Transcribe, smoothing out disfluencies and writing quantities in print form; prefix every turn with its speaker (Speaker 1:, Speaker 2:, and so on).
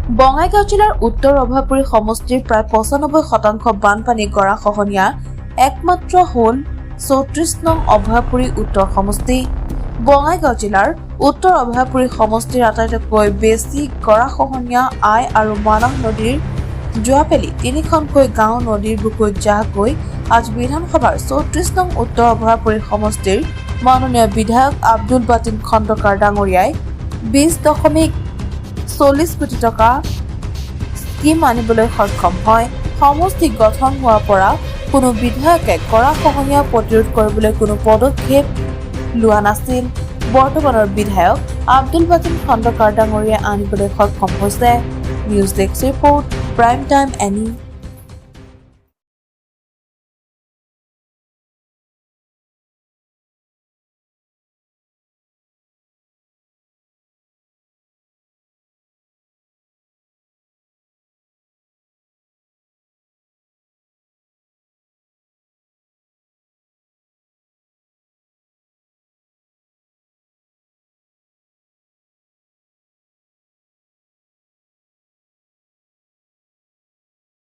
Speaker 1: বঙাইগাঁও জিলাৰ উত্তৰ অভয়পুৰী সমষ্টিৰ প্ৰায় ৯৫% বানপানী গৰাখহনীয়া একমাত্ৰ হ'ল ৩৪ নং অভয়পুৰী উত্তৰ সমষ্টি। বঙাইগাঁও জিলাৰ উত্তৰ অভয়পুৰী সমষ্টিৰ আটাইতকৈ বেছি গৰাখহনীয়া আই আৰু মানস নদীৰ যোৱাপেলি ৩খনকৈ গাঁও নদীৰ বুকুত জাহকৈ আজ বিধানসভাৰ ৩৪ নং উত্তৰ অভয়পুৰী সমষ্টিৰ মাননীয় বিধায়ক আব্দুল বাতিন খণ্ডকাৰ ডাঙৰীয়াই ২০.৪০ কোটি টকা স্কিম আনিবলৈ সক্ষম হয়। সমষ্টি গঠন হোৱাৰ পৰা কোনো বিধায়কে গৰাখহনীয়া প্ৰতিৰোধ কৰিবলৈ কোনো পদক্ষেপ লোৱা নাছিল। বৰ্তমানৰ বিধায়ক আব্দুল বাতিন খণ্ডকাৰ ডাঙৰীয়াই আনিবলৈ সক্ষম হৈছে। News desk report, prime time any.